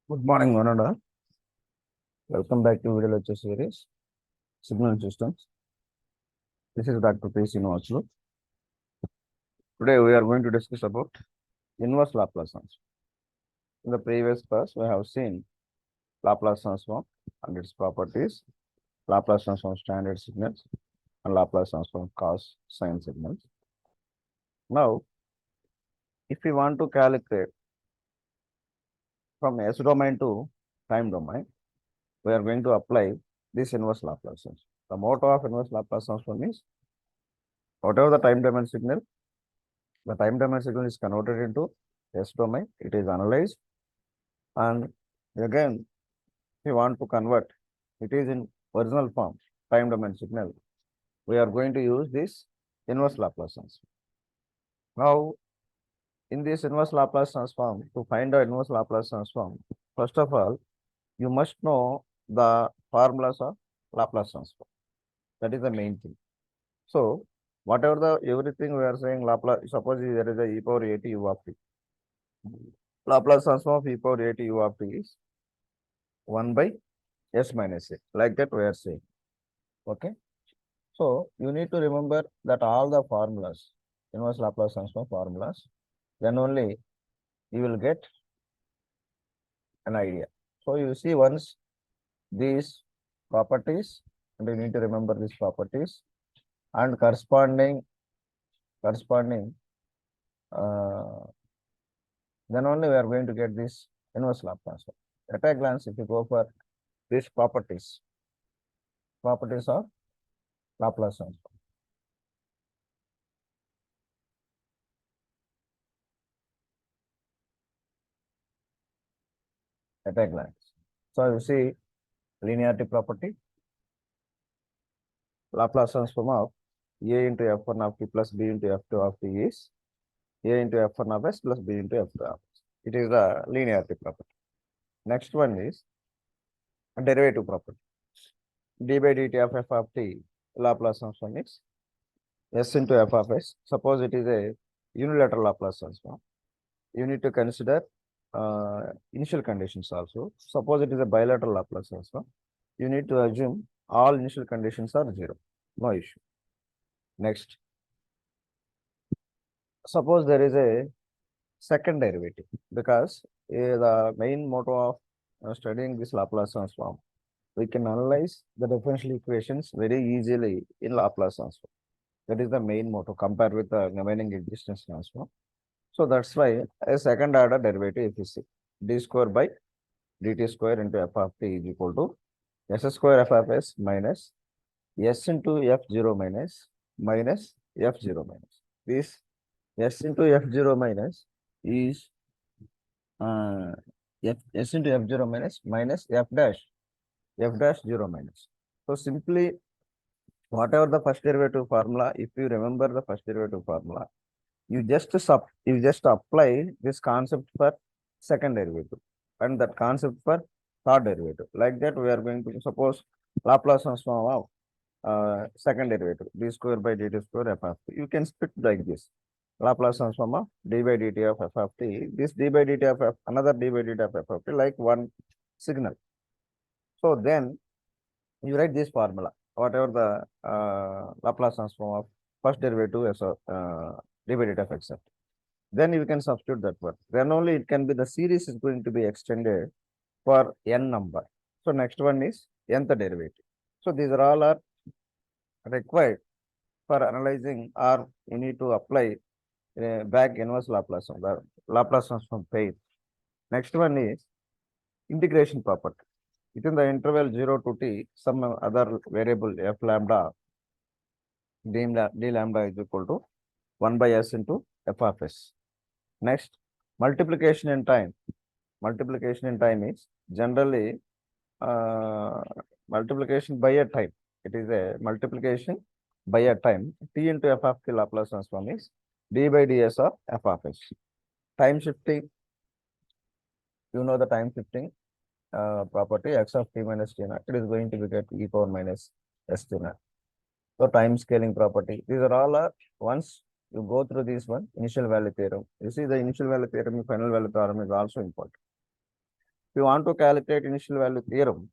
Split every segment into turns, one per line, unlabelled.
Good morning, Manada. Welcome back to video lecture series, Signal Systems. This is Dr. P. Srinivasulu. Today we are going to discuss about inverse Laplace transform. In the previous class, we have seen Laplace transform and its properties, Laplace transform standard signals, and Laplace transform cos sine signals. Now, if we want to calculate from S domain to time domain, we are going to apply this inverse Laplace transform. The motto of inverse Laplace transform is whatever the time domain signal, the time domain signal is converted into S domain, it is analyzed, and again, if you want to convert, it is in original form, time domain signal. We are going to use this inverse Laplace transform. Now, in this inverse Laplace transform, to find the inverse Laplace transform, first of all, you must know the formulas of Laplace transform. That is the main thing. So, whatever the everything we are saying Laplace, suppose there is a e power at u of t. Laplace transform of e power at u of t is 1 by s minus a. Like that we are saying. Okay. So, you need to remember that all the formulas, inverse Laplace transform formulas, then only you will get an idea. So, you see once these properties, and you need to remember these properties, and corresponding uh, then only we are going to get this inverse Laplace transform. At a glance, if you go for these properties of Laplace transform. At a glance. So you see linearity property, Laplace transform of A into F1 of t plus B into F2 of t is A into F1 of S plus B into F2 of S. It is the linearity property. Next one is a derivative property. D by dt of f of t, Laplace transform is S into f of s. Suppose it is a unilateral Laplace transform. You need to consider initial conditions also. Suppose it is a bilateral Laplace transform. You need to assume all initial conditions are 0. No issue. Next, suppose there is a second derivative, because the main motto of studying this Laplace transform, we can analyze the differential equations very easily in Laplace transform. That is the main motto compared with the remaining existence transform. So that's why a second order derivative, if you see d square by dt square into f of t is equal to s square f of s minus s into f0 minus f0 minus. This s into f0 minus is s into f0 minus f dash 0 minus. So simply whatever the first derivative formula, if you remember the first derivative formula, you just apply this concept for second derivative and that concept for third derivative. Like that, we are going to suppose Laplace transform of second derivative d square by dt square f of t. You can split like this. Laplace transform of d by dt of f of t. This d by dt of f, another d by dt of f of t, like one signal. So then you write this formula, whatever the Laplace transform of first derivative as a d by dt of x. Then you can substitute that word. Then only it can be the series is going to be extended for n number. So next one is nth derivative. So these are all are required for analyzing, or you need to apply back inverse Laplace, the Laplace transform pair. Next one is integration property. Within the interval 0 to t, some other variable f lambda, d lambda is equal to 1 by s into f of s. Next, multiplication in time. Multiplication in time is generally multiplication by a time. It is a multiplication by a time. T into f of the Laplace transform is d by ds of f of s. Time shifting, you know the time shifting property, x of t minus t naught, it is going to be get e power minus s t naught. So time scaling property, these are all once you go through this one, initial value theorem. You see the initial value theorem, final value theorem is also important. you want to calculate initial value theorem,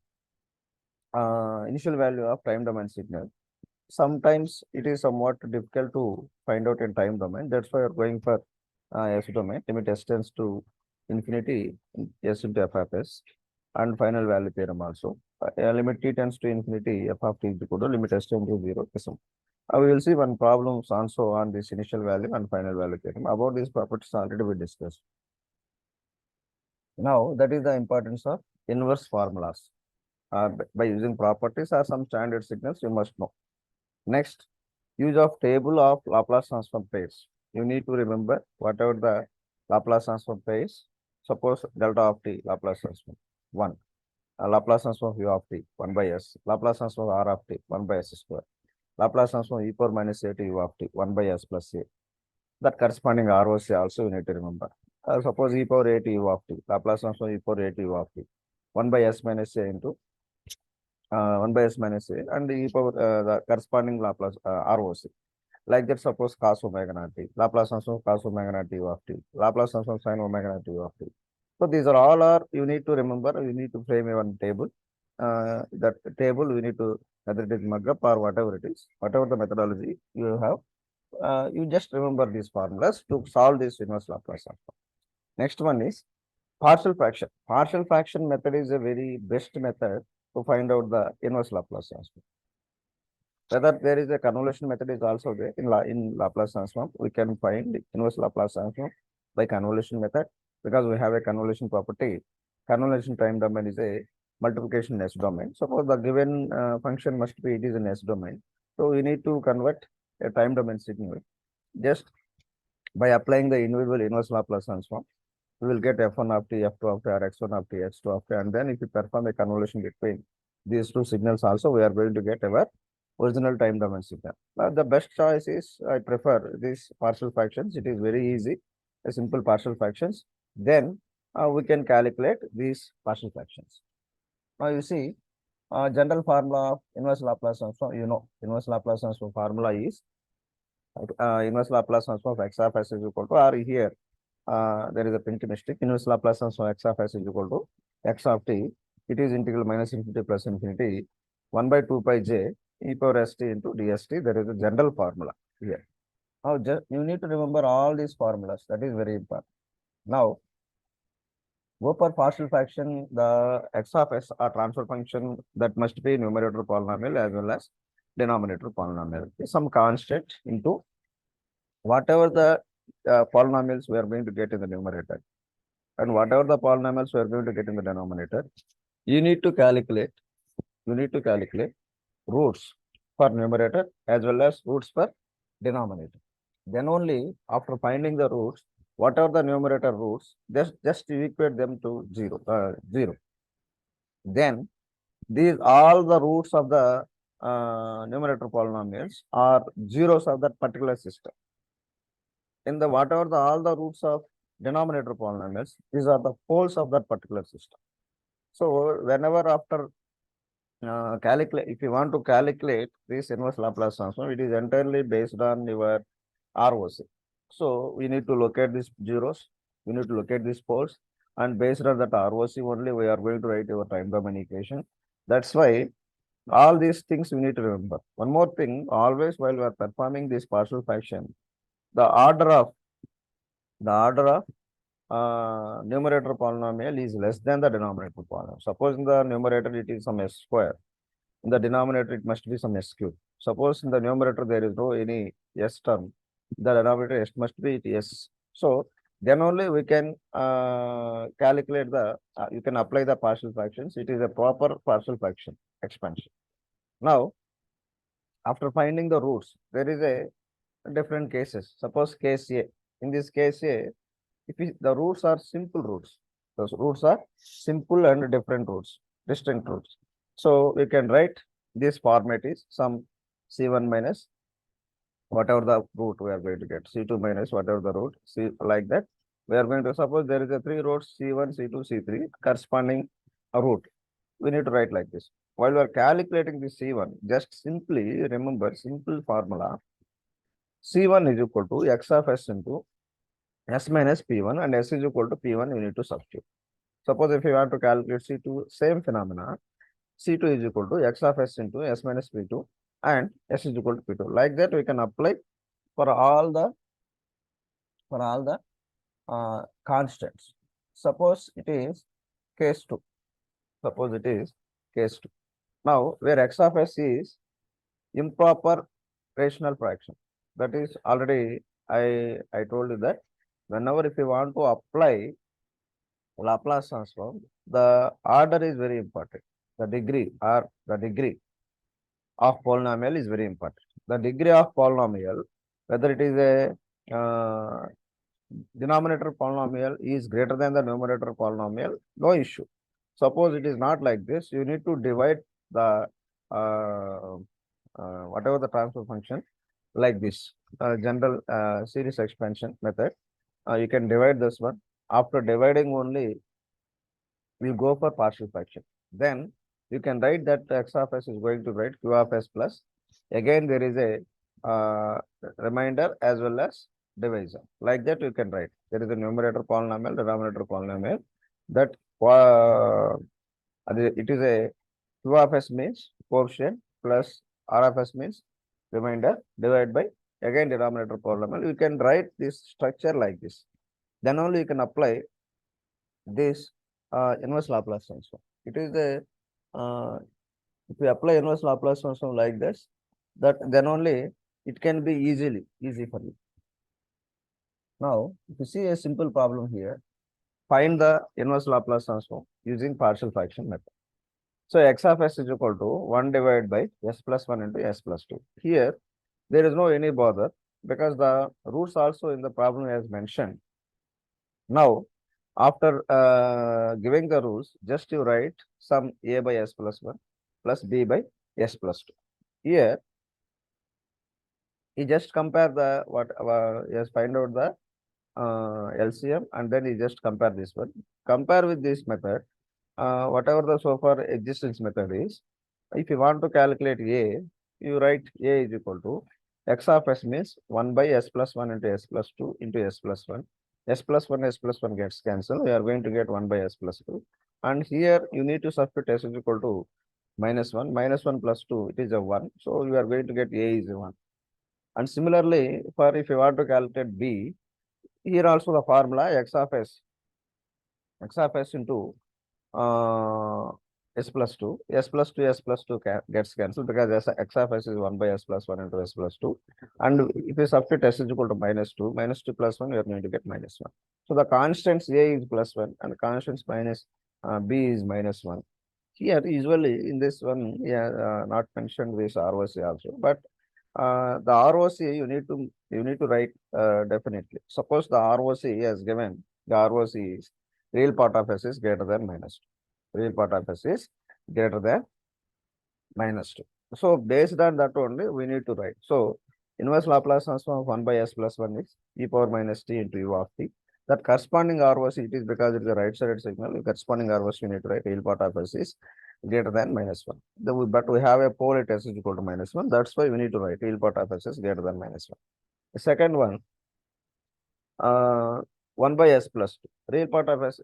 initial value of time domain signal, sometimes it is somewhat difficult to find out in time domain. That's why you're going for S domain, limit S tends to infinity, S into f of s, and final value theorem also. Limit t tends to infinity, f of t is equal to limit s tends to 0. We will see one problems also on this initial value and final value theorem. About these properties already we discussed. Now, that is the importance of inverse formulas. By using properties or some standard signals, you must know. Next, use of table of Laplace transform pairs. You need to remember whatever the Laplace transform pairs. Suppose delta of t Laplace transform 1. Laplace transform u of t 1 by s. Laplace transform r of t 1 by s square. Laplace transform e power minus a to u of t 1 by s plus a. That corresponding ROC also you need to remember. Suppose e power a to u of t. Laplace transform e power a to u of t 1 by s minus a into 1 by s minus a and e power the corresponding Laplace ROC. Like that, suppose cos omega naught t, Laplace transform cos omega naught t u of t, Laplace transform sin omega naught t u of t. So these are all you need to remember. You need to frame one table. That table we need to, whether it is mug-up or whatever it is, whatever the methodology you have, you just remember these formulas to solve this inverse Laplace transform. Next one is partial fraction. Partial fraction method is a very best method to find out the inverse Laplace transform. Whether there is a convolution method is also there in Laplace transform. We can find inverse Laplace transform by convolution method because we have a convolution property. Convolution time domain is a multiplication in S domain. Suppose the given function must be, it is in S domain. So we need to convert a time domain signal just by applying the individual inverse Laplace transform. We will get f1 of t, f2 of t, or x1 of t, x2 of t, and then if you perform a convolution between these two signals also, we are going to get our original time domain signal. The best choice is, I prefer these partial fractions. It is very easy, a simple partial fractions. Then we can calculate these partial fractions. Now you see, general formula of inverse Laplace transform, you know, inverse Laplace transform formula is inverse Laplace transform of x of s is equal to, or here there is a print mistake. Inverse Laplace transform x of s is equal to x of t. It is integral minus infinity plus infinity 1 by 2 pi j e power st into dst. There is a general formula here. Now, you need to remember all these formulas. That is very important. Now, go for partial fraction, the x of s are transfer function that must be numerator polynomial as well as denominator polynomial. Some constant into whatever the polynomials we are going to get in the numerator and whatever the polynomials we are going to get in the denominator. You need to calculate roots for numerator as well as roots for denominator. Then only after finding the roots, whatever the numerator roots, just equate them to 0. Then these all the roots of the numerator polynomials are zeros of that particular system. In the whatever the all the roots of denominator polynomials, these are the poles of that particular system. So whenever after calculate, if you want to calculate this inverse Laplace transform, it is entirely based on your ROC. So we need to locate these zeros, we need to locate these poles, and based on that ROC only, we are going to write our time domain equation. That's why all these things we need to remember. One more thing, always while we are performing this partial fraction, the order of numerator polynomial is less than the denominator polynomial. Suppose in the numerator it is some s square, in the denominator it must be some s cube. Suppose in the numerator there is no any s term, the denominator s must be s. So then only we can calculate the, you can apply the partial fractions. It is a proper partial fraction expansion. Now, after finding the roots, there is a different cases. Suppose case A. In this case A, the roots are simple roots. Those roots are simple and different roots, distinct roots. So we can write this format is some C1 minus whatever the root we are going to get, C2 minus whatever the root, C like that. We are going to suppose there is a 3 roots, C1, C2, C3, corresponding a root. We need to write like this. While we are calculating this C1, just simply remember simple formula. C1 is equal to x of s into s minus p1, and s is equal to p1, you need to substitute. Suppose if you want to calculate C2, same phenomena, C2 is equal to x of s into s minus P2 and s is equal to P2. Like that, we can apply for all the constants. Suppose it is case 2. Suppose it is case 2. Now, where x of s is improper rational fraction. That is already I told you that whenever if you want to apply Laplace transform, the order is very important. The degree of polynomial is very important. The degree of polynomial, whether it is a denominator polynomial is greater than the numerator polynomial, no issue. Suppose it is not like this, you need to divide the whatever the transfer function like this. General series expansion method. You can divide this one. After dividing only, we'll go for partial fraction. Then you can write that x of s is going to write q of s plus. Again, there is a remainder as well as divisor. Like that, you can write. There is a numerator polynomial, denominator polynomial. That it is a q of s means coefficient plus r of s means remainder divided by again denominator polynomial. You can write this structure like this. Then only you can apply this inverse Laplace transform. It is the if you apply inverse Laplace transform like this, that then only it can be easy for you. Now, if you see a simple problem here, find the inverse Laplace transform using partial fraction method. So x of s is equal to 1 divided by s plus 1 into s plus 2. Here, there is no any bother because the roots also in the problem as mentioned. Now, after giving the rules, just you write some a by s plus 1 plus b by s plus 2. Here, you just compare the just find out the LCM and then you just compare this one. Compare with this method, whatever the so far existence method is. If you want to calculate A, you write A is equal to x of s means 1 by s plus 1 into s plus 2 into s plus 1. S plus 1 gets cancelled. We are going to get 1 by s plus 2. And here you need to substitute s is equal to minus 1. Minus 1 plus 2, it is a 1. So you are going to get A is a 1. And similarly, for if you want to calculate B, here also the formula x of s into s plus 2, s plus 2 gets cancelled because x of s is 1 by s plus 1 into s plus 2. And if you substitute s is equal to minus 2 plus 1, you are going to get minus 1. So the constants A is plus 1 and constants minus B is minus 1. Here, usually in this one, not mentioned this ROC also, but the ROC you need to write definitely. Suppose the ROC is given, the ROC is real part of s is greater than minus 2. Real part of s is greater than minus 2. So based on that only we need to write. So inverse Laplace transform of 1 by s plus 1 is e power minus t into u of t. That corresponding ROC, it is because it is a right-sided signal. The corresponding ROC you need to write real part of s is greater than minus 1. But we have a pole at s is equal to minus 1. That's why we need to write real part of s is greater than minus 1. The second one, 1 by s plus 2. Real part of s,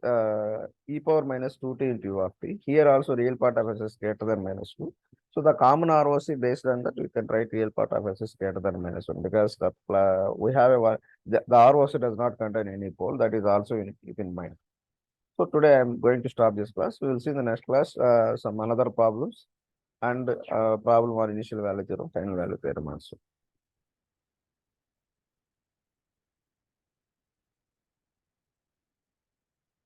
e power minus 2t into u of t. Here also real part of s is greater than minus 2. So the common ROC based on that we can write real part of s is greater than minus 1 because we have the ROC does not contain any pole. That is also keep in mind. So today I am going to stop this class. We will see in the next class some another problems and problem or initial value theorem, final value theorem also.